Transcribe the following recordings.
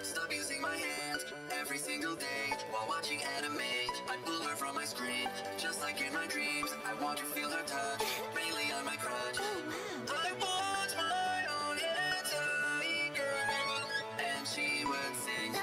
Stop using my hands every single day while watching anime. I pull her from my screen, just like in my dreams. I want to feel her touch, mainly on my crotch. I want my own hentai girl, and she would sing.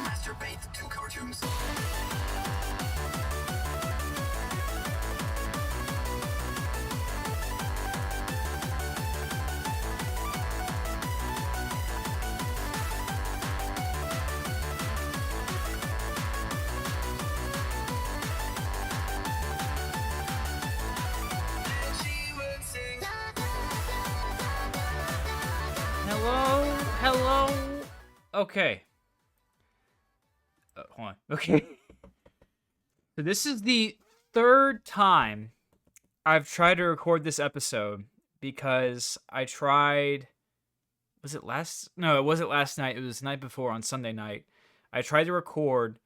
Masturbate to cartoons. Hello. Okay. Hold on. Okay. So this is the third time I've tried to record this episode because I tried. Was it last? No, it wasn't last night. It was the night before on Sunday night. I tried to record,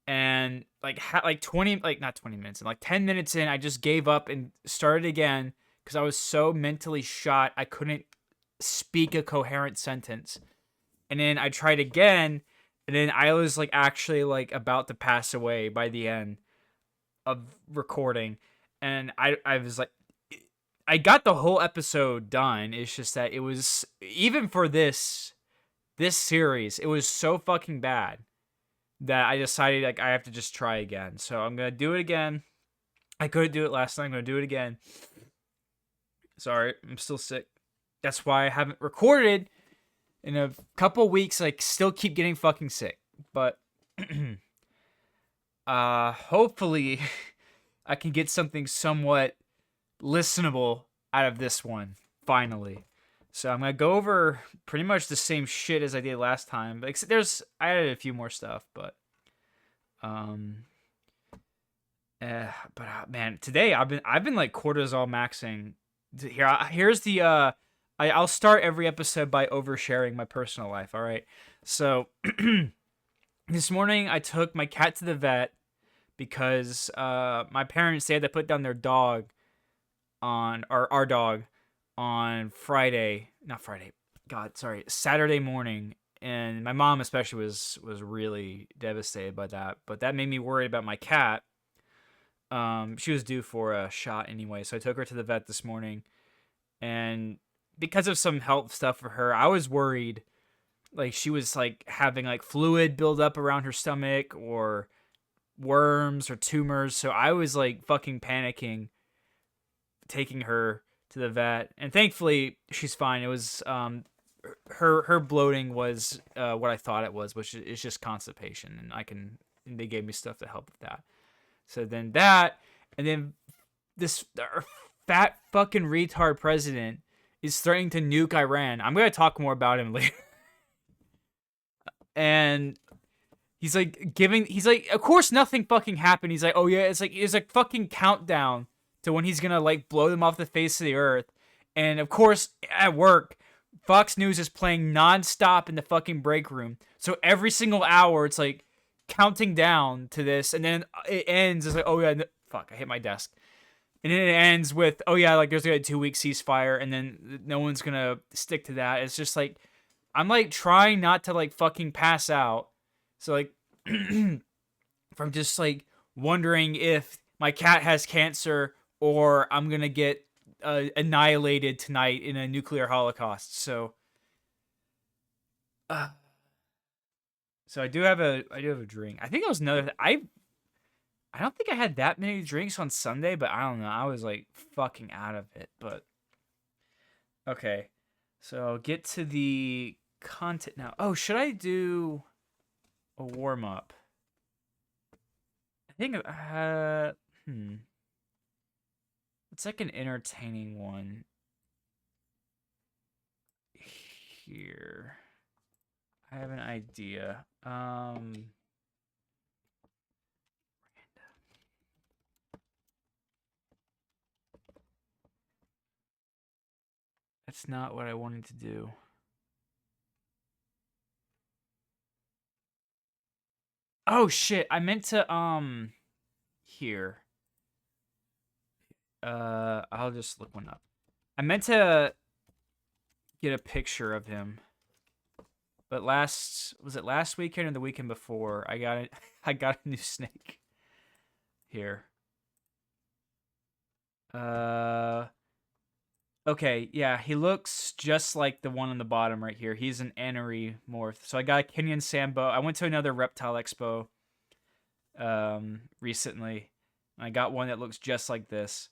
and like 20, like not 20 minutes, and like 10 minutes in, I just gave up and started again because I was so mentally shot I couldn't speak a coherent sentence. And then I tried again, and then I was like actually like about to pass away by the end of recording. And I was like, I got the whole episode done. It's just that it was, even for this series, it was so fucking bad that I decided like I have to just try again. So I'm gonna do it again. I couldn't do it last night. I'm gonna do it again. Sorry, I'm still sick. That's why I haven't recorded in a couple weeks. Like, still keep getting fucking sick. But hopefully I can get something somewhat listenable out of this one finally. So I'm gonna go over pretty much the same shit as I did last time. But I added a few more stuff, but man, today I've been like cortisol maxing. Here's the I'll start every episode by oversharing my personal life, all right? So, this morning I took my cat to the vet because my parents, they had to put down their dog our dog on Saturday morning. And my mom especially was really devastated by that. But that made me worried about my cat. She was due for a shot anyway, so I took her to the vet this morning. And because of some health stuff for her, I was worried like she was like having like fluid build up around her stomach or worms or tumors. So I was like fucking panicking taking her to the vet. And thankfully she's fine. It was her bloating was what I thought it was, which is just constipation, and they gave me stuff to help with that. So then that, and then this fat fucking retard president is threatening to nuke Iran. I'm going to talk more about him later. And he's like, of course nothing fucking happened. He's like, oh yeah, it's like fucking countdown to when he's going to like blow them off the face of the earth. And of course at work, Fox News is playing nonstop in the fucking break room. So every single hour, it's like counting down to this. And then it ends. It's like, oh yeah, fuck, I hit my desk. And then it ends with, oh yeah, like there's like a 2-week ceasefire, and then no one's gonna stick to that. It's just like, I'm like trying not to like fucking pass out. So like, from just like wondering if my cat has cancer or I'm gonna get annihilated tonight in a nuclear holocaust. So I do have a drink. I think it was another. I don't think I had that many drinks on Sunday, but I don't know. I was like fucking out of it. But okay, so I'll get to the content now. Oh, should I do a warm up? I think it's like an entertaining one here. I have an idea. That's not what I wanted to do. Oh shit, I meant to here. I'll just look one up. I meant to get a picture of him. But was it last weekend or the weekend before? I got it. I got a new snake. Here. Okay, yeah, he looks just like the one on the bottom right here. He's an Anery morph. So I got a Kenyan Sambo. I went to another reptile expo recently. And I got one that looks just like this.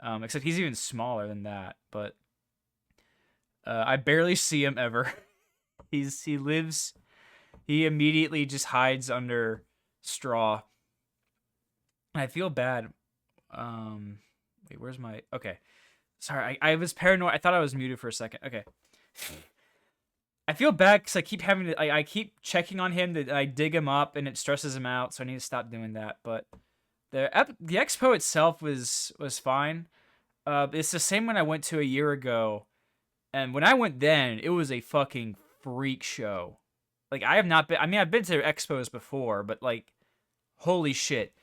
Except he's even smaller than that, but I barely see him ever. He immediately just hides under straw. And I feel bad. Wait, where's my okay. Sorry, I was paranoid. I thought I was muted for a second. Okay. I feel bad because I keep having to. I keep checking on him. That I dig him up and it stresses him out. So I need to stop doing that. But the expo itself was fine. It's the same one I went to a year ago, and when I went then, it was a fucking freak show. Like I have not been. I mean, I've been to expos before, but like, holy shit!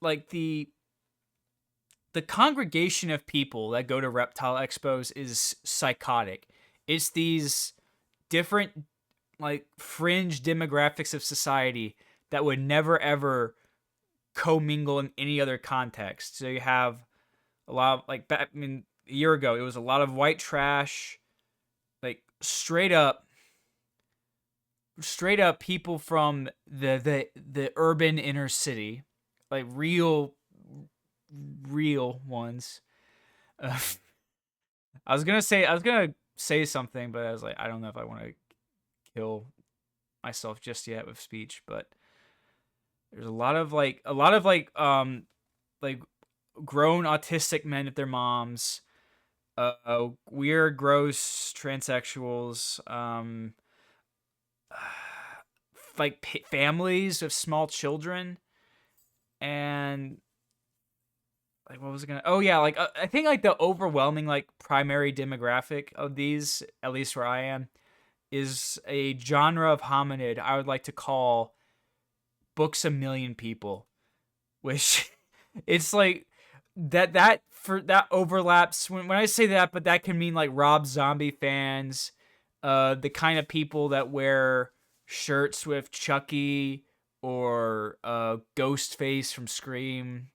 Like the congregation of people that go to reptile expos is psychotic. It's these different like fringe demographics of society that would never ever commingle in any other context. So you have a lot of like a year ago it was a lot of white trash, like straight up people from the urban inner city, like real ones. I was gonna say something, but I was like, I don't know if I want to kill myself just yet with speech. But there's a lot of like grown autistic men with their moms, weird, gross transsexuals, like families of small children, and like what was it gonna? Oh yeah, like I think like the overwhelming like primary demographic of these, at least where I am, is a genre of hominid I would like to call books a million people, which it's like that for that overlaps when I say that, but that can mean like Rob Zombie fans, the kind of people that wear shirts with Chucky or Ghostface from Scream,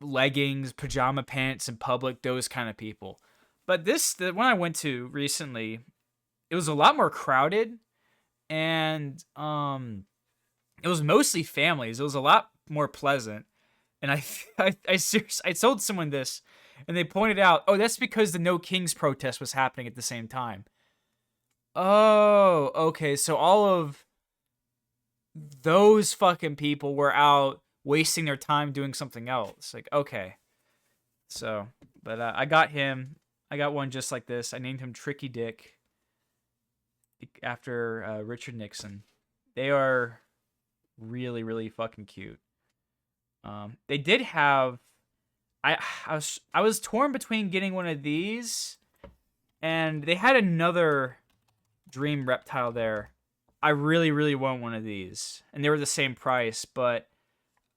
leggings, pajama pants in public, those kind of people. But the one I went to recently, it was a lot more crowded, and it was mostly families. It was a lot more pleasant. And I seriously, I told someone this, and they pointed out, oh, that's because the No Kings protest was happening at the same time. Oh, okay. So all of those fucking people were out wasting their time doing something else. Like, okay. So, but I got him. I got one just like this. I named him Tricky Dick after Richard Nixon. They are really, really fucking cute. They did have. I was torn between getting one of these, and they had another dream reptile there. I really, really want one of these, and they were the same price. But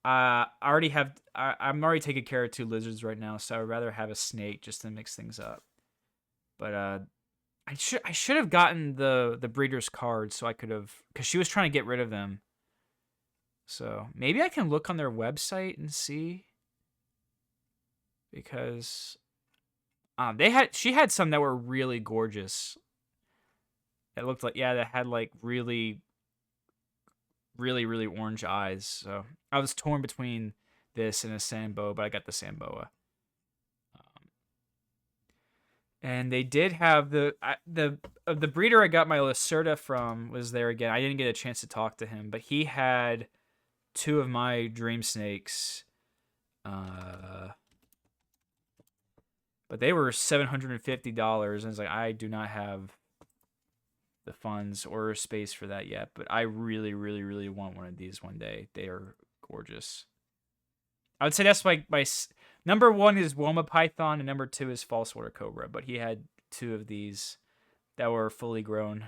I already have. I'm already taking care of 2 lizards right now, so I'd rather have a snake just to mix things up. But I should have gotten the breeder's card so I could have, because she was trying to get rid of them. So maybe I can look on their website and see, because she had some that were really gorgeous. It looked like, yeah, that had like really, really, really orange eyes. So I was torn between this and a Sambo, but I got the Samboa. And they did have the breeder I got my Lacerda from was there again. I didn't get a chance to talk to him, but he had two of my Dream Snakes. But they were $750, and it's like, I do not have the funds or space for that yet, but I really, really, really want one of these one day. They are gorgeous. I would say that's my number one is Woma Python, and number two is False Water Cobra, but he had two of these that were fully grown.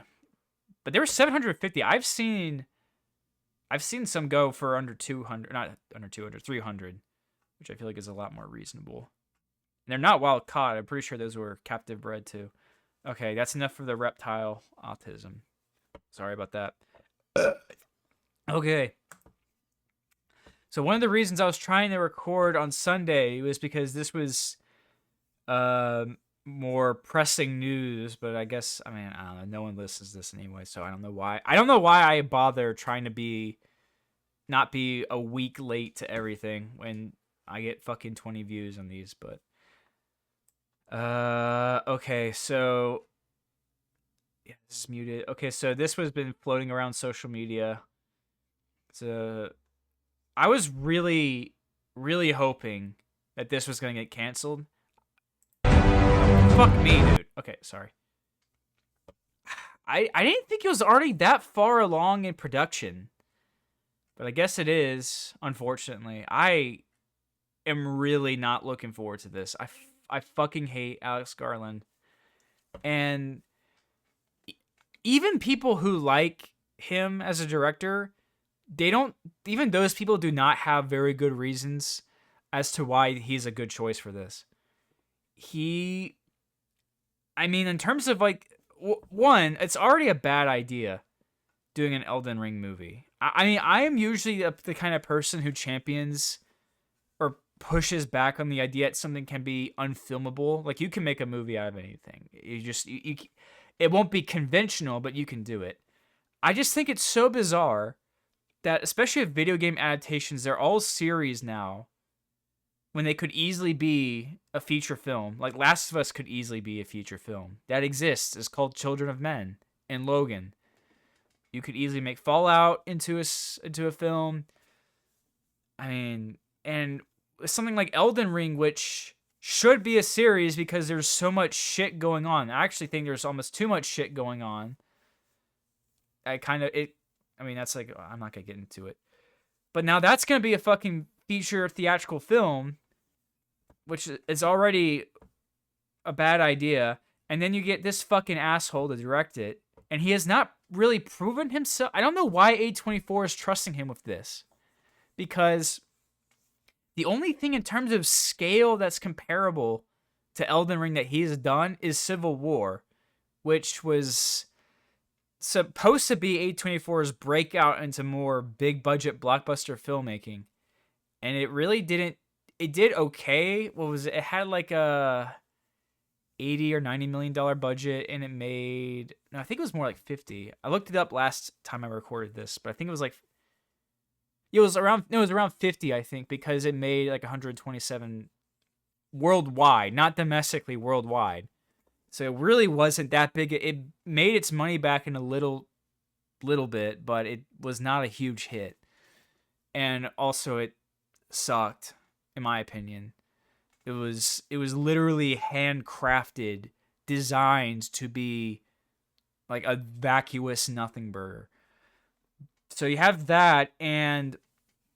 But they were $750. I've seen some go for under 200, not under 200, 300, which I feel like is a lot more reasonable. And they're not wild caught. I'm pretty sure those were captive bred too. Okay, that's enough for the reptile autism. Sorry about that. Okay. So one of the reasons I was trying to record on Sunday was because this was more pressing news, but I guess, I don't know. No one listens to this anyway, so I don't know why. I don't know why I bother trying to not be a week late to everything when I get fucking 20 views on these, but okay, so yeah, this is muted. Okay, so this was been floating around social media. So I was really, really hoping that this was gonna get canceled. Fuck me, dude. Okay, sorry. I didn't think it was already that far along in production, but I guess it is. Unfortunately, I am really not looking forward to this. I fucking hate Alex Garland. And even people who like him as a director, even those people do not have very good reasons as to why he's a good choice for this. In terms of one, it's already a bad idea doing an Elden Ring movie. I am usually the kind of person who champions or pushes back on the idea that something can be unfilmable. Like, you can make a movie out of anything. It won't be conventional, but you can do it. I just think it's so bizarre that, especially with video game adaptations, they're all series now, when they could easily be a feature film. Like, Last of Us could easily be a feature film. That exists. It's called Children of Men and Logan. You could easily make Fallout into a film. And something like Elden Ring, which should be a series because there's so much shit going on. I actually think there's almost too much shit going on. That's like, I'm not going to get into it. But now that's going to be a fucking feature theatrical film, which is already a bad idea. And then you get this fucking asshole to direct it. And he has not really proven himself. I don't know why A24 is trusting him with this. Because the only thing in terms of scale that's comparable to Elden Ring that he's done is Civil War, which was supposed to be A24's breakout into more big budget blockbuster filmmaking. And it really didn't. It did okay. What was it? It had like a $80 or $90 million budget, and it made, no, I think it was more like 50. I looked it up last time I recorded this, but I think it was around 50, I think, because it made like 127 worldwide, not domestically, worldwide. So it really wasn't that big. It made its money back in a little bit, but it was not a huge hit. And also it sucked, in my opinion. It was literally handcrafted, designed to be like a vacuous nothing burger. So you have that, and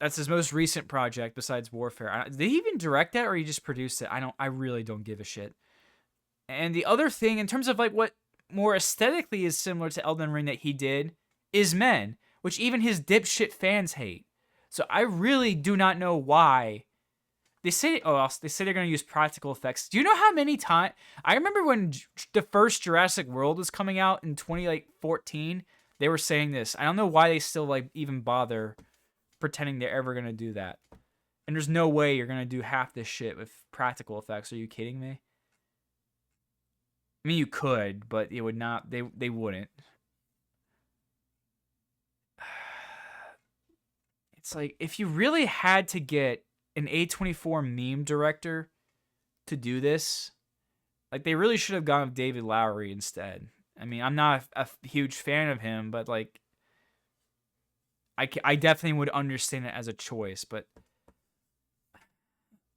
that's his most recent project besides Warfare. Did he even direct that, or he just produced it? I really don't give a shit. And the other thing, in terms of like what more aesthetically is similar to Elden Ring that he did, is Men, which even his dipshit fans hate. So I really do not know why. They say they're going to use practical effects. Do you know how many times? I remember when the first Jurassic World was coming out in 2014, they were saying this. I don't know why they still even bother pretending they're ever going to do that. And there's no way you're going to do half this shit with practical effects. Are you kidding me? I mean, you could, but it would not. They wouldn't. It's like, if you really had to get an A24 meme director to do this, like, they really should have gone with David Lowery instead. I mean, I'm not a huge fan of him, but like, I definitely would understand it as a choice, but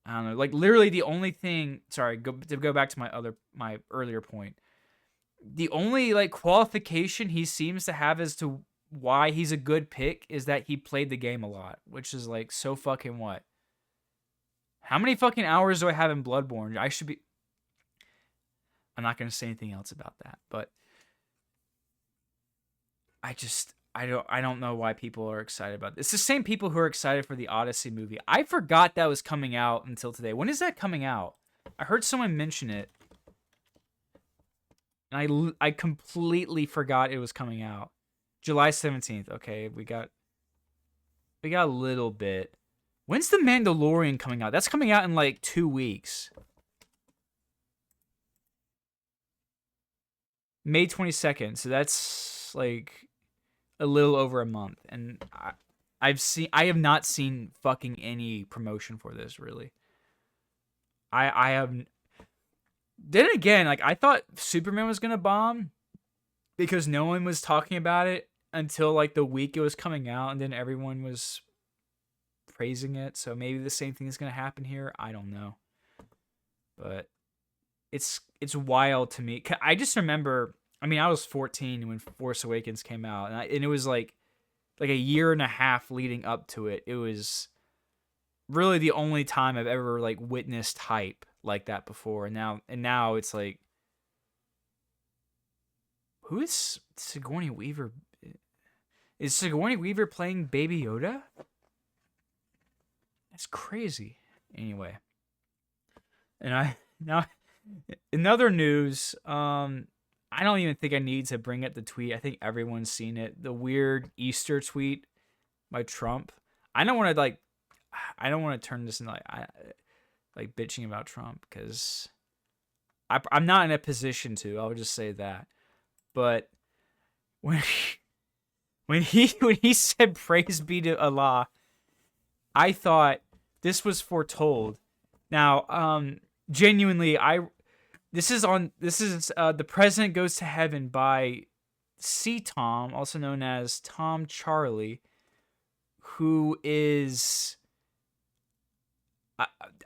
I don't know. Like literally the only thing, sorry, to go back to my earlier point. The only like qualification he seems to have as to why he's a good pick is that he played the game a lot, which is like so fucking what? How many fucking hours do I have in Bloodborne? I'm not going to say anything else about that, but I don't know why people are excited about this. It's the same people who are excited for the Odyssey movie. I forgot that was coming out until today. When is that coming out? I heard someone mention it. And I completely forgot it was coming out. July 17th. Okay, we got a little bit. When's The Mandalorian coming out? That's coming out in like 2 weeks. May 22nd. So that's like a little over a month. And I have not seen fucking any promotion for this, really. I have. Then again, like I thought Superman was gonna bomb because no one was talking about it until like the week it was coming out, and then everyone was praising it. So maybe the same thing is gonna happen here. I don't know, but it's wild to me. I just remember. I mean, I was 14 when Force Awakens came out, and it was like a year and a half leading up to it. It was really the only time I've ever like witnessed hype like that before. And now it's like, who is Sigourney Weaver? Is Sigourney Weaver playing Baby Yoda? That's crazy. Anyway, and now in other news, I don't even think I need to bring up the tweet. I think everyone's seen it. The weird Easter tweet by Trump. I don't want to turn this into like bitching about Trump because I'm not in a position to. I'll just say that. But when he said praise be to Allah, I thought this was foretold. Now, genuinely, this is The President Goes to Heaven by C. Tom, also known as Tom Charlie, who is,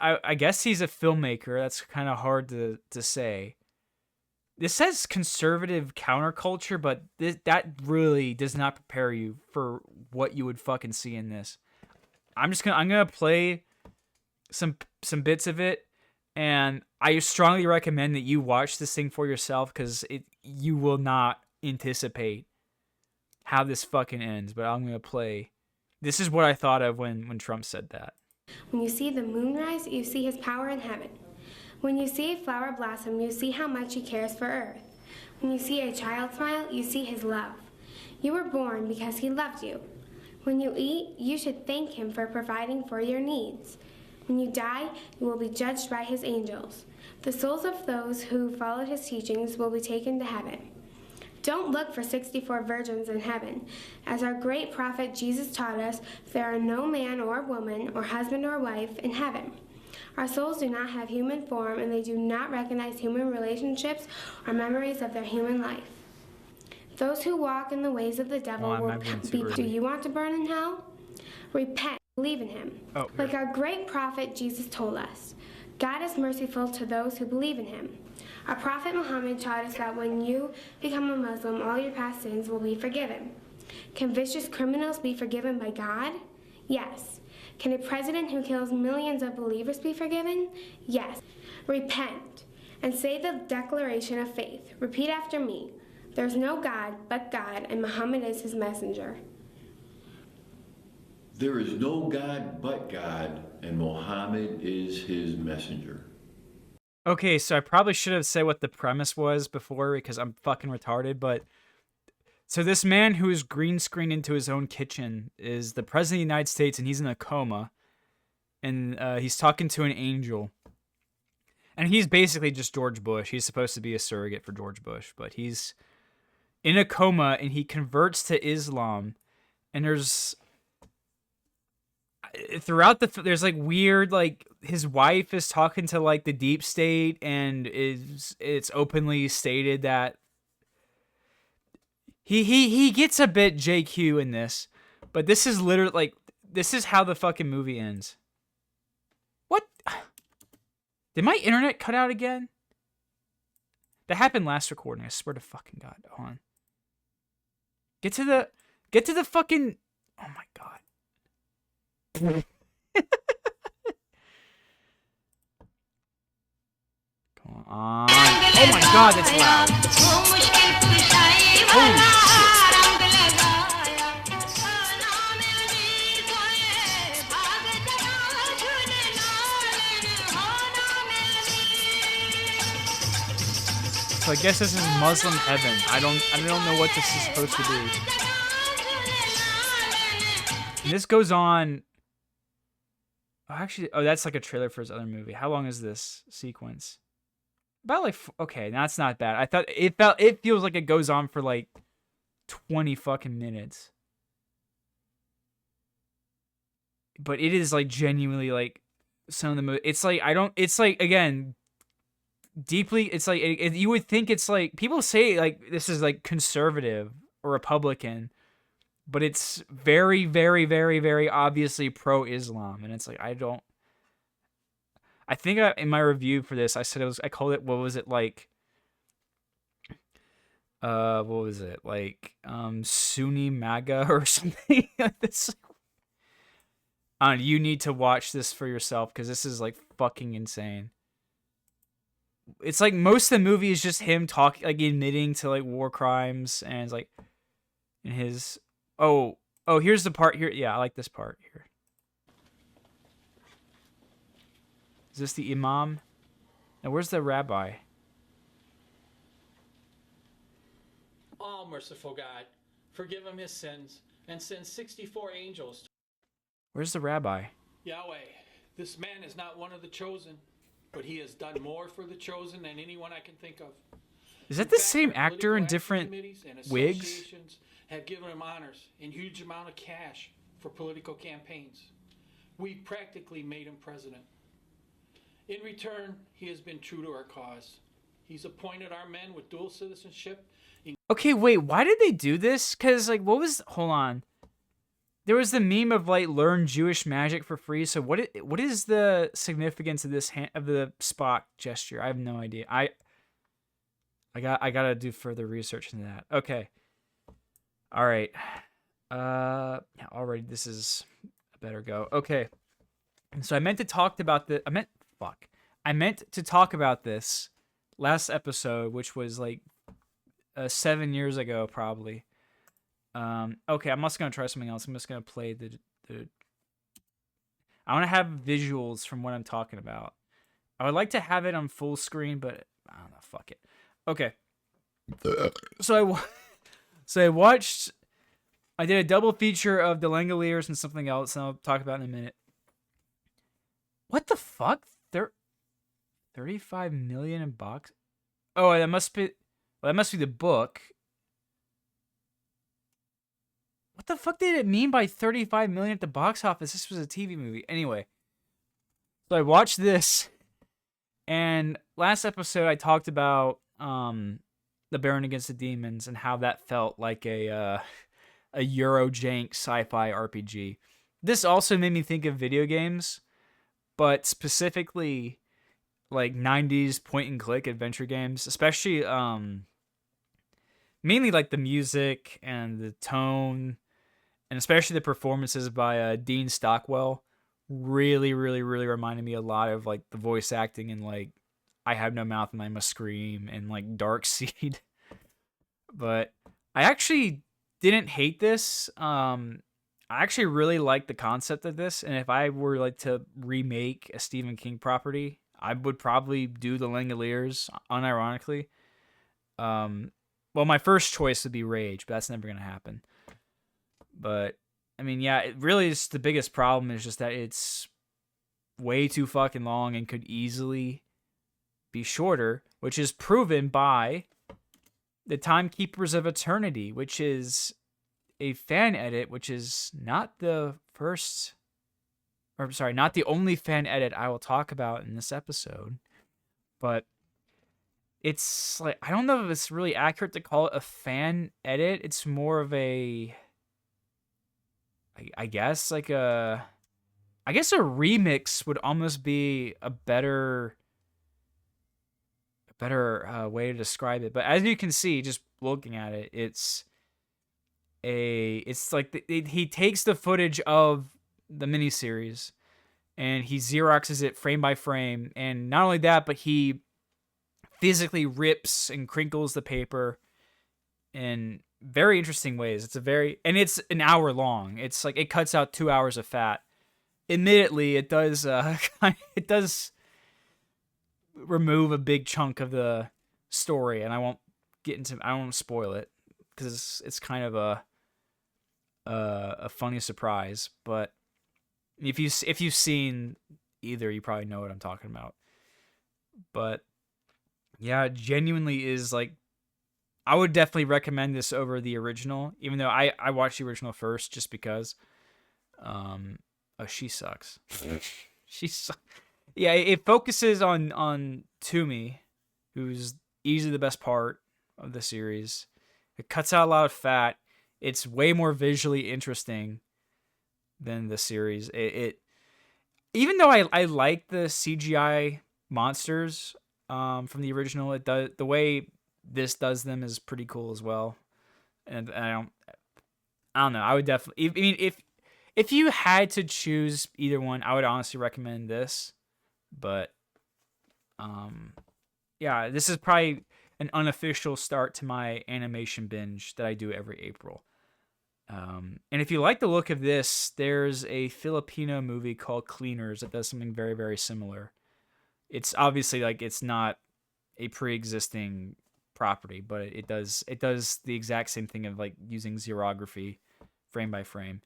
I guess he's a filmmaker. That's kind of hard to say. This says conservative counterculture, but that really does not prepare you for what you would fucking see in this. I'm gonna play some bits of it, and I strongly recommend that you watch this thing for yourself because you will not anticipate how this fucking ends. But I'm gonna play. This is what I thought of when Trump said that. When you see the moon rise, you see his power in heaven. When you see a flower blossom, you see how much he cares for earth. When you see a child smile, you see his love. You were born because he loved you. When you eat, you should thank him for providing for your needs. When you die, you will be judged by his angels. The souls of those who followed his teachings will be taken to heaven. Don't look for 64 virgins in heaven. As our great prophet Jesus taught us, there are no man or woman or husband or wife in heaven. Our souls do not have human form, and they do not recognize human relationships or memories of their human life. Those who walk in the ways of the devil will be. Do you want to burn in hell? Repent, believe in him. Like our great prophet Jesus told us, God is merciful to those who believe in him. Our prophet Muhammad taught us that when you become a Muslim, all your past sins will be forgiven. Can vicious criminals be forgiven by God? Yes. Can a president who kills millions of believers be forgiven? Yes. Repent and say the declaration of faith. Repeat after me. There's no God but God, and Muhammad is his messenger. There is no God but God, and Muhammad is his messenger. Okay, so I probably should have said what the premise was before because I'm fucking retarded, but so this man who is green screened into his own kitchen is the president of the United States, and he's in a coma, and he's talking to an angel, and he's basically just George Bush. He's supposed to be a surrogate for George Bush, but he's in a coma, and he converts to Islam, and there's throughout there's like weird, like his wife is talking to like the deep state, and it's openly stated that he gets a bit JQ in this, But this is literally like this is how the fucking movie ends. What? Did my internet cut out again? That happened last recording. I swear to fucking God. Hold on. Get to the fucking. Oh my God. Come on. Oh my God, that's loud. Holy shit. So I guess this is Muslim heaven. I don't know what this is supposed to be. And this goes on. Oh, actually, that's like a trailer for his other movie. How long is this sequence? About like okay, that's not bad. I thought it feels like it goes on for like 20 fucking minutes. But it is like genuinely like some of the movie. It's like it's like again deeply. It's like you would think it's like people say like this is like conservative or Republican, but it's very, very, very, very obviously pro-Islam, and it's like I think in my review for this, I said I called it, what was it like? What was it like? Sunni MAGA or something. This. You need to watch this for yourself because this is like fucking insane. It's like most of the movie is just him talking, like admitting to like war crimes, and it's like in his. Oh, here's the part here. Yeah, I like this part here. Is this the imam? Now, where's the rabbi? All merciful God, forgive him his sins, and send 64 angels. Where's the rabbi? Yahweh, this man is not one of the chosen, but he has done more for the chosen than anyone I can think of. Is that the same actor in different wigs? Have given him honors and huge amount of cash for political campaigns. We practically made him president. In return, he has been true to our cause. He's appointed our men with dual citizenship. Okay, wait, why did they do this? Because, like, hold on. There was the meme of, like, learn Jewish magic for free. So what is the significance of this, of the Spock gesture? I have no idea. I gotta do further research into that. Okay. All right. Already, this is a better go. Okay. So I meant to talk about this last episode, which was like 7 years ago, probably. Okay, I'm just gonna try something else. I'm just gonna play the. I want to have visuals from what I'm talking about. I would like to have it on full screen, but I don't know. Fuck it. Okay. So I watched. I did a double feature of the Langoliers and something else, and I'll talk about it in a minute. What the fuck? 35 million in box. Oh, that must be. Well, that must be the book. What the fuck did it mean by 35 million at the box office? This was a TV movie. Anyway, so I watched this, and last episode I talked about the Baron Against the Demons and how that felt like a Eurojank sci-fi RPG. This also made me think of video games, but specifically like 90s point and click adventure games, especially mainly like the music and the tone, and especially the performances by Dean Stockwell really, really, really reminded me a lot of like the voice acting in like I Have No Mouth and I Must Scream and like Darkseid. But I actually didn't hate this. I actually really like the concept of this, and if I were like to remake a Stephen King property, I would probably do the Langoliers, unironically. Well, my first choice would be Rage, but that's never gonna happen. But I mean, yeah, it really is the biggest problem is just that it's way too fucking long and could easily be shorter, which is proven by the Timekeepers of Eternity, which is a fan edit, which is not the first, or sorry, not the only fan edit I will talk about in this episode, but it's like, I don't know if it's really accurate to call it a fan edit. It's more of a, I guess like I guess a remix would almost be a better way to describe it. But as you can see, just looking at it, it's like he takes the footage of the miniseries and he Xeroxes it frame by frame, and not only that, but he physically rips and crinkles the paper in very interesting ways. It's an hour long. It's like it cuts out 2 hours of fat. Admittedly, it does it does remove a big chunk of the story, and I won't spoil it because it's kind of a funny surprise. But if you've seen either, you probably know what I'm talking about. But yeah, it genuinely is like, I would definitely recommend this over the original, even though I watched the original first just because. She sucks. Yeah, it focuses on Toomey, who's easily the best part of the series. It cuts out a lot of fat. It's way more visually interesting than the series. It even though I like the CGI monsters from the original, it does the way this does them is pretty cool as well. And I don't know. I would definitely. I mean, if you had to choose either one, I would honestly recommend this. But yeah, this is probably an unofficial start to my animation binge that I do every April. And if you like the look of this, there's a Filipino movie called Cleaners that does something very, very similar. It's obviously like it's not a pre-existing property, but it does the exact same thing of like using xerography frame by frame.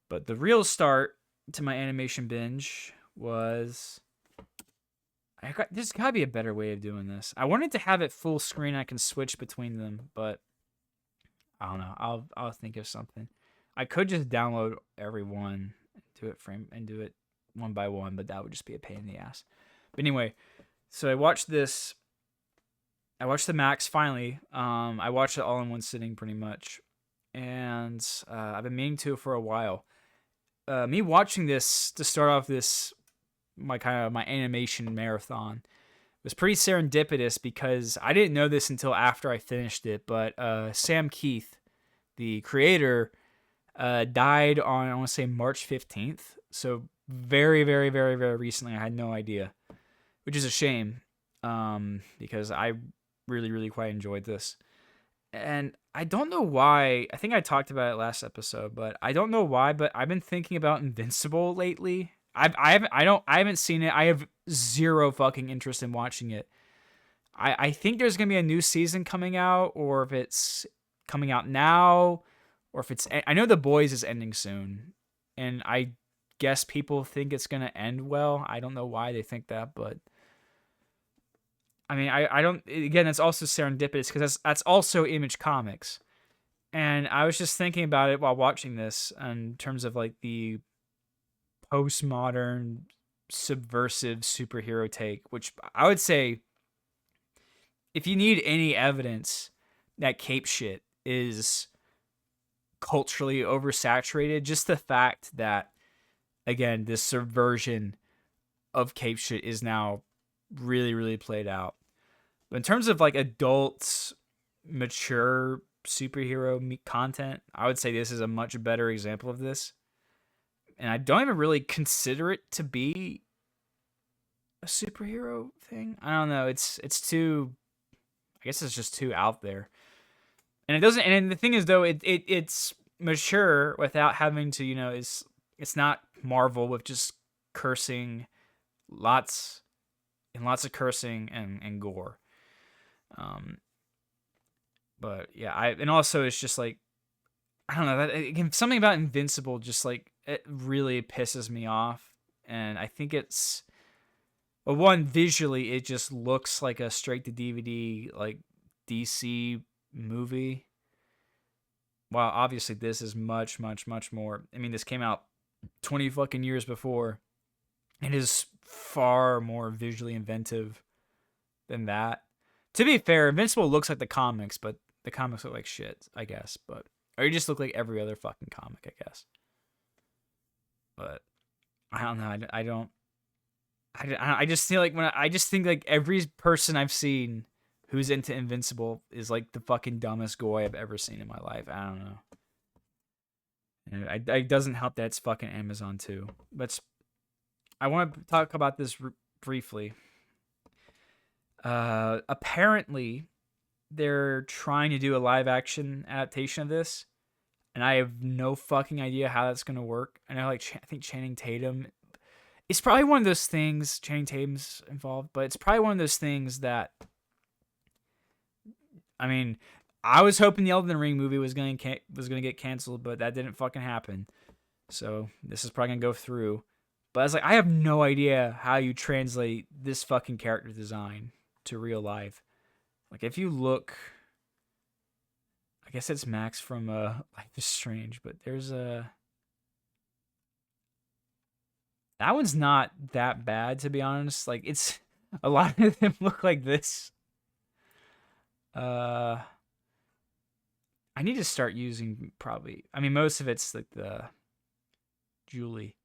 But the real start to my animation binge was there's gotta be a better way of doing this. I wanted to have it full screen. I can switch between them, but I don't know. I'll think of something. I could just download every one, do it one by one, but that would just be a pain in the ass. But anyway, so I watched this. I watched the Maxx finally. I watched it all in one sitting pretty much, and I've been meaning to for a while. Me watching this to start off my animation marathon was pretty serendipitous because I didn't know this until after I finished it. But Sam Keith, the creator, died on, I want to say, March 15th. So very, very, very, very recently. I had no idea, which is a shame because I really, really quite enjoyed this. And I don't know why. I think I talked about it last episode, but I don't know why. But I've been thinking about Invincible lately. I haven't seen it. I have zero fucking interest in watching it. I think there's gonna be a new season coming out, or if it's coming out now, or if it's. I know The Boys is ending soon, and I guess people think it's gonna end well. I don't know why they think that, but. I mean, I don't. Again, that's also serendipitous because that's also Image Comics, and I was just thinking about it while watching this in terms of like the postmodern subversive superhero take, which I would say, if you need any evidence that cape shit is culturally oversaturated, just the fact that, again, this subversion of cape shit is now really, really played out. But in terms of like adult, mature superhero content, I would say this is a much better example of this. And I don't even really consider it to be a superhero thing. I don't know. It's too. I guess it's just too out there. And it doesn't. And the thing is, though, it's mature without having to. It's not Marvel with just cursing, lots of cursing and gore. But yeah, and also it's just like, I don't know, that again, something about Invincible just like it really pisses me off, and I think it's, well, one, visually it just looks like a straight to DVD like DC movie. While obviously this is much, much, much more. I mean, this came out 20 fucking years before. It is far more visually inventive than that. To be fair, Invincible looks like the comics, but the comics look like shit, I guess. But Or you just look like every other fucking comic, I guess. But I don't know. I just feel like I just think like every person I've seen who's into Invincible is like the fucking dumbest goy I've ever seen in my life. I don't know. And it doesn't help that it's fucking Amazon too. But I want to talk about this briefly. Apparently, they're trying to do a live action adaptation of this, and I have no fucking idea how that's gonna work. I know, like, I think Channing Tatum. It's probably one of those things. Channing Tatum's involved, but it's probably one of those things that. I mean, I was hoping the Elden Ring movie was gonna get canceled, but that didn't fucking happen. So this is probably gonna go through. But I was like, I have no idea how you translate this fucking character design to real life. Like, if you look, I guess it's Maxx from Life is Strange, but there's that one's not that bad, to be honest. Like, it's a lot of them look like this. I need to start using probably. I mean, most of it's like the Julie,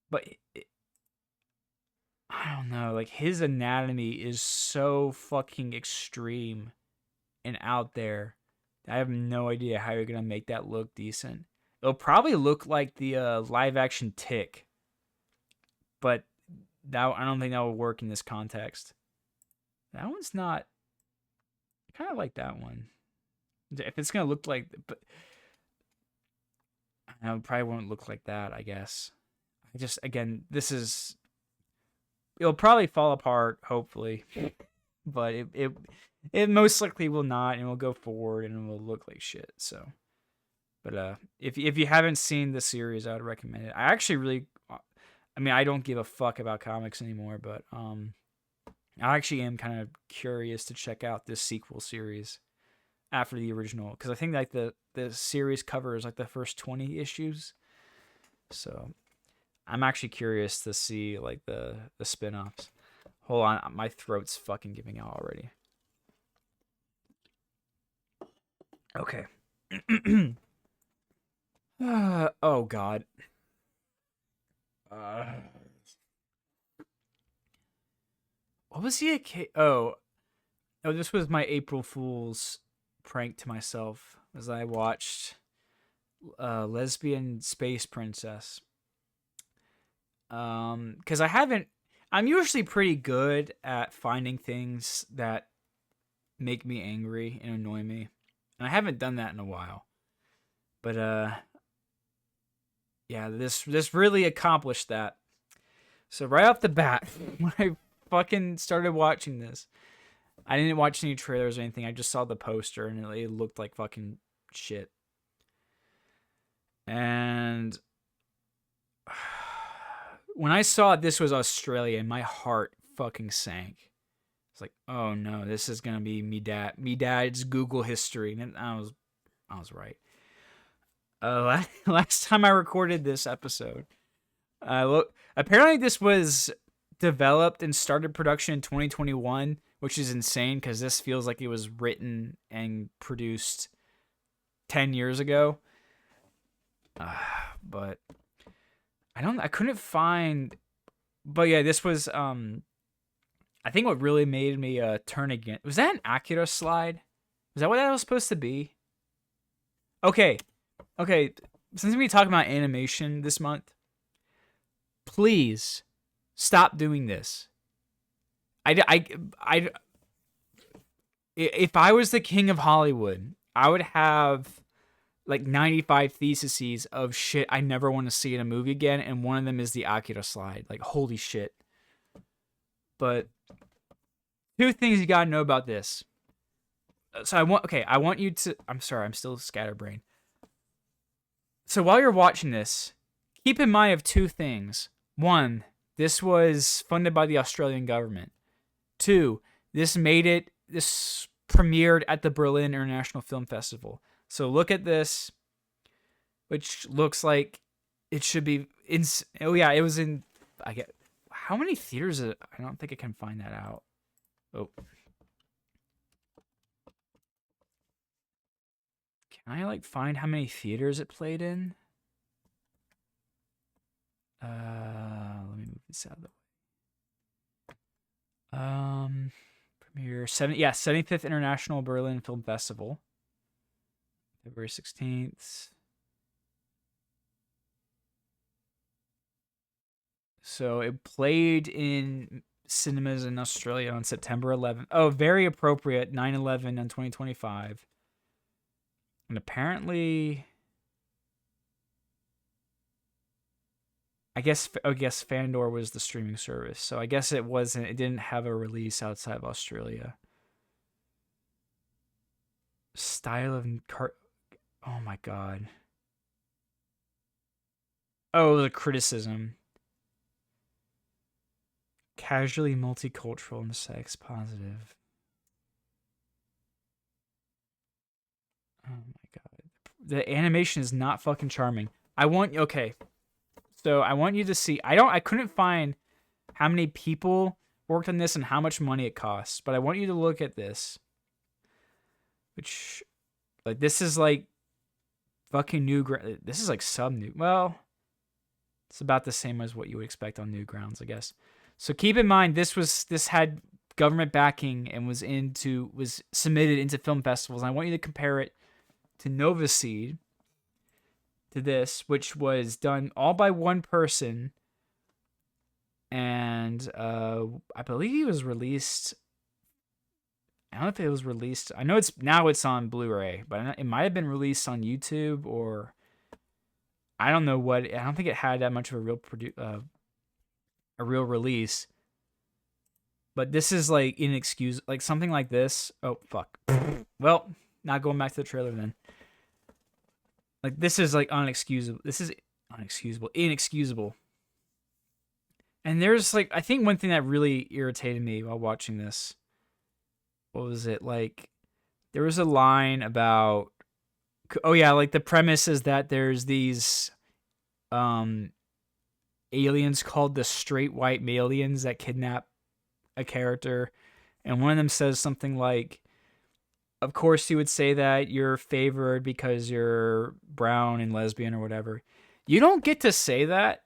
but I don't know. Like, his anatomy is so fucking extreme and out there. I have no idea how you're gonna make that look decent. It'll probably look like the live action Tick, but I don't think that will work in this context. That one's not. I kind of like that one. If it's gonna look like, but it probably won't look like that, I guess. Again, it'll probably fall apart, hopefully, but it most likely will not, and will go forward, and it will look like shit. So, but if you haven't seen the series, I would recommend it. I actually I don't give a fuck about comics anymore, but I actually am kind of curious to check out this sequel series after the original, because I think like the series covers like the first 20 issues. So I'm actually curious to see like the spin-offs. Hold on, my throat's fucking giving out already. Okay. Oh god. What was the oh, this was my April Fool's prank to myself, as I watched Lesbian Space Princess. Because I'm usually pretty good at finding things that make me angry and annoy me, and I haven't done that in a while. But yeah, this really accomplished that. So right off the bat, when I fucking started watching this, I didn't watch any trailers or anything. I just saw the poster, and it looked like fucking shit. And when I saw this was Australian, my heart fucking sank. It's like, oh no, this is gonna be me dad's Google history, and I was right. Last time I recorded this episode, apparently this was developed and started production in 2021, which is insane because this feels like it was written and produced 10 years ago. But I couldn't find. But yeah, this was I think what really made me turn again. Was that an Acura slide? Was that what that was supposed to be? Okay. Since we talking about animation this month, please stop doing this. If I was the king of Hollywood, I would have like 95 theses of shit I never want to see in a movie again, and one of them is the Akira slide. Like, holy shit. But two things you gotta know about this. So I want you to. I'm sorry, I'm still scatterbrained. So while you're watching this, keep in mind of two things. One, this was funded by the Australian government. Two, this premiered at the Berlin International Film Festival. So look at this, which looks like it should be in. Oh yeah, it was in. How many theaters? I don't think I can find that out. Oh. Can I like find how many theaters it played in? Let me move this out of the way. Premiere 75th International Berlin Film Festival, February 16th. So it played in cinemas in Australia on September 11th. Oh, very appropriate. 9/11 on 2025. And apparently, I guess Fandor was the streaming service. So I guess it didn't have a release outside of Australia. Style of oh my god. Oh, the criticism. Casually multicultural and sex positive. Oh my god. The animation is not fucking charming. So I want you to see. I couldn't find how many people worked on this and how much money it costs, but I want you to look at this. Which, like, this is like fucking this is like sub-new. Well, it's about the same as what you would expect on Newgrounds, I guess. So keep in mind, this had government backing and was submitted into film festivals. And I want you to compare it to Nova Seed, to this, which was done all by one person, and I believe it was released. I don't know if it was released. I know it's on Blu-ray, but it might have been released on YouTube, or I don't know what. I don't think it had that much of a real release. But this is like inexcusable, like something like this. Oh fuck. Well, not going back to the trailer then. Like, this is like unexcusable. This is inexcusable. And there's like, I think one thing that really irritated me while watching this, what was it? Like, there was a line about, oh yeah, like the premise is that there's these aliens called the straight white aliens that kidnap a character, and one of them says something like, of course you would say that you're favored because you're brown and lesbian or whatever. You don't get to say that,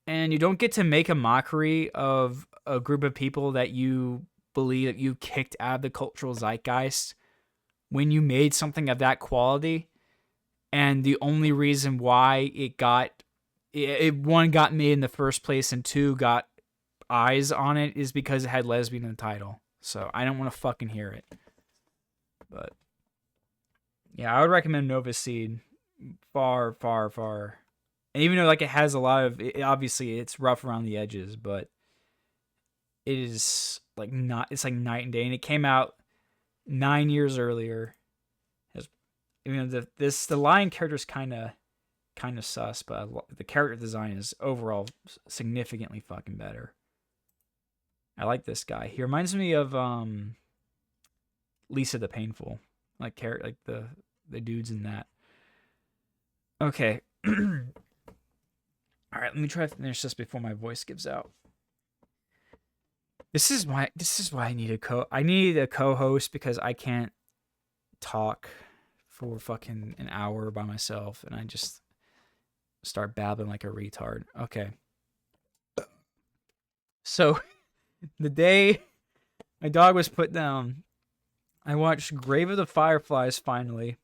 and you don't get to make a mockery of a group of people that you believe that you kicked out of the cultural zeitgeist when you made something of that quality, and the only reason why one got made in the first place and two got eyes on it is because it had lesbian in the title. So I don't want to fucking hear it. But yeah, I would recommend Nova Seed far, far, far. And even though like it has a lot of, obviously it's rough around the edges, but it is like it's like night and day. And it came out 9 years earlier. The lion character is kind of sus, but the character design is overall significantly fucking better. I like this guy. He reminds me of Lisa the Painful, like the dudes in that. Okay. All right, let me try to finish this before my voice gives out. This is why I need a co-host, because I can't talk for fucking an hour by myself and I just start babbling like a retard. Okay. So the day my dog was put down, I watched Grave of the Fireflies finally.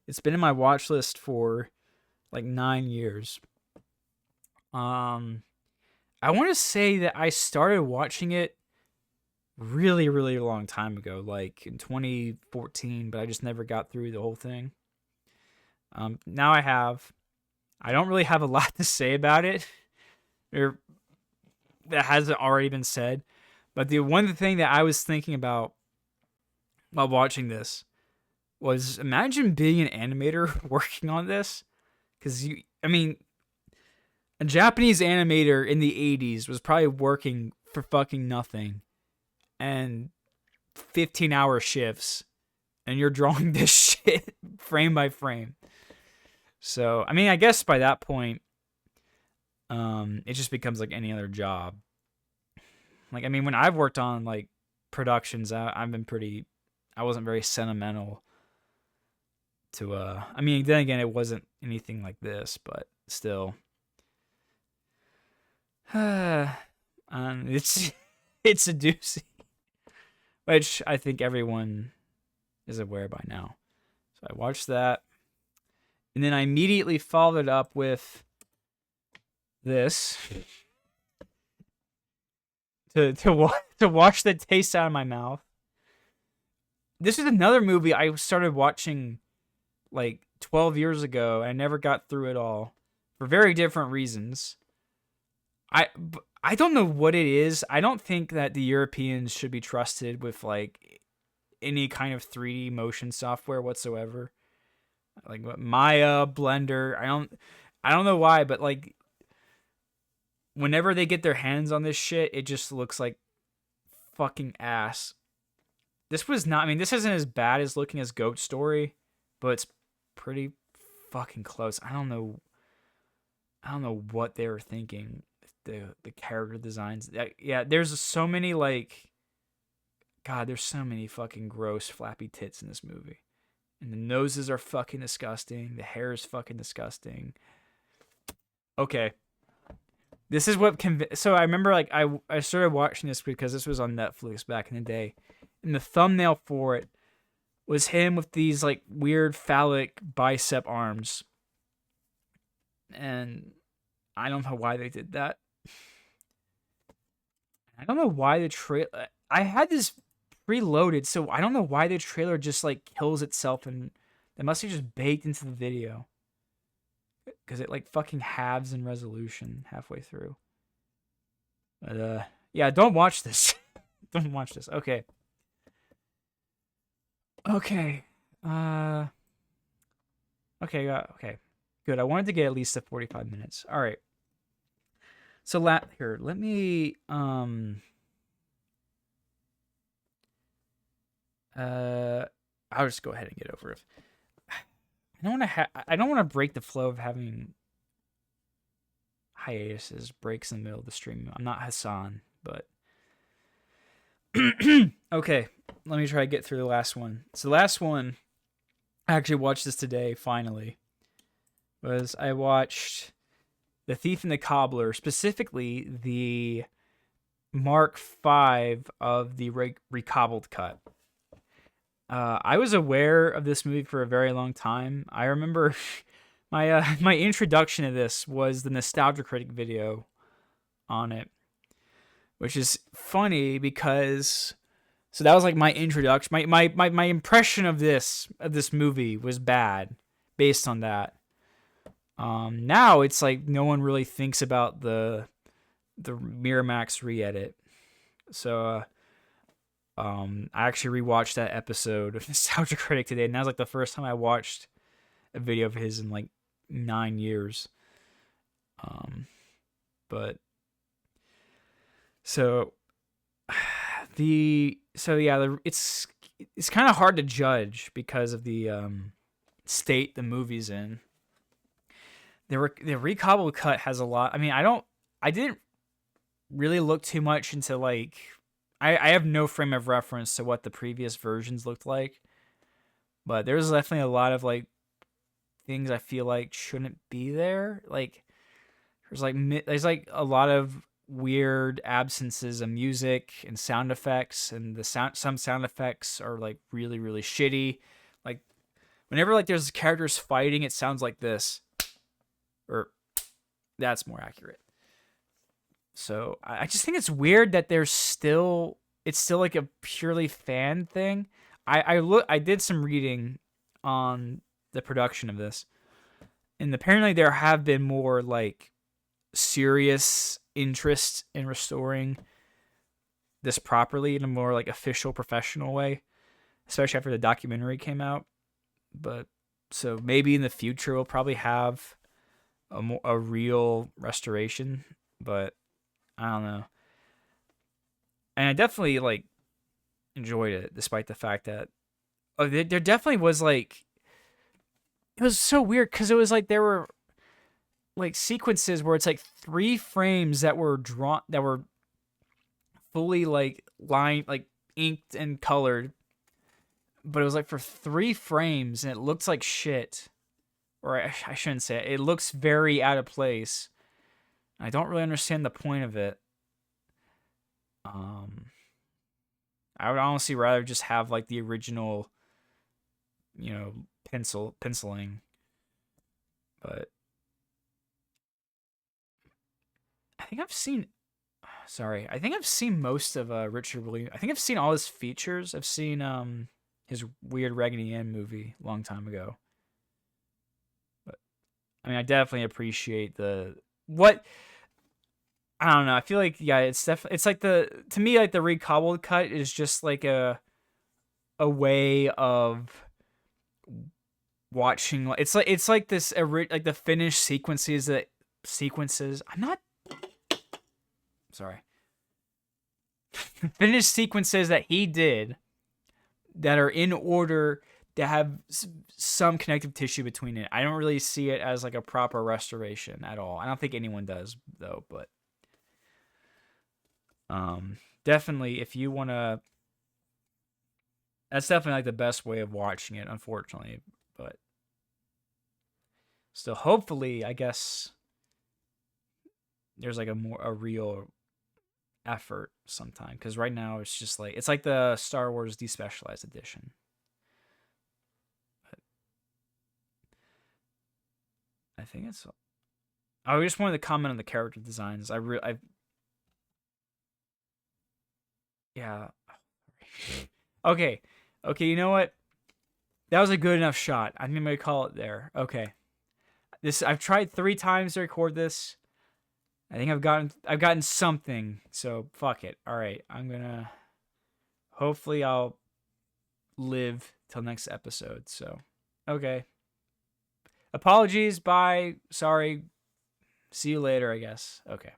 It's been in my watch list for like 9 years. I want to say that I started watching it really, really long time ago, like in 2014, but I just never got through the whole thing. Now I have. I don't really have a lot to say about it, or that hasn't already been said. But the one thing that I was thinking about while watching this was, imagine being an animator working on this, because a Japanese animator in the 80s was probably working for fucking nothing and 15-hour shifts, and you're drawing this shit frame by frame. So, I guess by that point, it just becomes like any other job. Like, when I've worked on like productions, I wasn't very sentimental I mean, then again, it wasn't anything like this, but still. It's it's a doozy, which I think everyone is aware by now. So I watched that, and then I immediately followed it up with this to wash the taste out of my mouth. This is another movie I started watching like 12 years ago. I never got through it all for very different reasons. I don't know what it is. I don't think that the Europeans should be trusted with like any kind of 3D motion software whatsoever. Like Maya, Blender. I don't know why, but like whenever they get their hands on this shit, it just looks like fucking ass. This isn't as bad as looking as Goat Story, but it's pretty fucking close. I don't know what they were thinking. The character designs. Yeah, there's so many like, God, there's so many fucking gross flappy tits in this movie. And the noses are fucking disgusting. The hair is fucking disgusting. Okay. This is what so I remember like I started watching this because this was on Netflix back in the day. And the thumbnail for it was him with these like weird phallic bicep arms. And I don't know why they did that. I don't know why the trailer... I had this preloaded, so I don't know why the trailer just like kills itself, and it must have just baked into the video. Because it like fucking halves in resolution halfway through. But yeah, don't watch this. Don't watch this. Okay. Okay. Okay. Good. I wanted to get at least to 45 minutes. All right. So here, let me I'll just go ahead and get over it. I don't want to break the flow of having hiatuses, breaks in the middle of the stream. I'm not Hassan, but okay, let me try to get through the last one. So the last one, I actually watched this today, finally, was I watched The Thief and the Cobbler, specifically the Mark V of the recobbled cut. I was aware of this movie for a very long time. I remember my introduction to this was the Nostalgia Critic video on it, which is funny because so that was like my introduction. My impression of this movie was bad based on that. Now it's like no one really thinks about the Miramax re-edit. So I actually rewatched that episode of Nostalgia Critic today, and that was like the first time I watched a video of his in like 9 years. But it's kind of hard to judge because of the state the movie's in. The recobbled cut has a lot. I mean, I didn't really look too much into like. I have no frame of reference to what the previous versions looked like, but there's definitely a lot of like things I feel like shouldn't be there. Like there's like a lot of weird absences of music and sound effects, and some sound effects are like really really shitty. Like whenever like there's characters fighting, it sounds like this, or that's more accurate. So I just think it's weird that it's still like a purely fan thing. I did some reading on the production of this, and apparently there have been more like serious interest in restoring this properly in a more like official professional way, especially after the documentary came out. But so maybe in the future we'll probably have a real restoration, but I don't know. And I definitely like enjoyed it, despite the fact that there definitely was like, it was so weird because it was like there were like sequences where it's like 3 frames that were drawn, that were fully like lined, like inked and colored, but it was like for 3 frames and it looks like shit. Or I shouldn't say it. It looks very out of place. I don't really understand the point of it. I would honestly rather just have like the original, penciling. But I think I've seen. Sorry, I think I've seen most of Richard Williams. I think I've seen all his features. I've seen his weird Raggedy Ann movie a long time ago. But I mean, I definitely appreciate what. I don't know. I feel like it's like to me like the recobbled cut is just like a way of watching. It's like this like the finished sequences. I'm not. Sorry. Finished sequences that he did that are in order to have some connective tissue between it. I don't really see it as like a proper restoration at all. I don't think anyone does though, but definitely if you want to, that's definitely like the best way of watching it, unfortunately, but still hopefully I guess there's like a real effort sometime, because right now it's just like it's like the Star Wars despecialized edition. But I think it's. I just wanted to comment on the character designs. Yeah. Okay. You know what? That was a good enough shot. I think I'm gonna call it there. Okay. I've tried 3 times to record this. I think I've gotten something, so fuck it. All right, hopefully I'll live till next episode. So, okay. Apologies, bye. Sorry. See you later, I guess. Okay.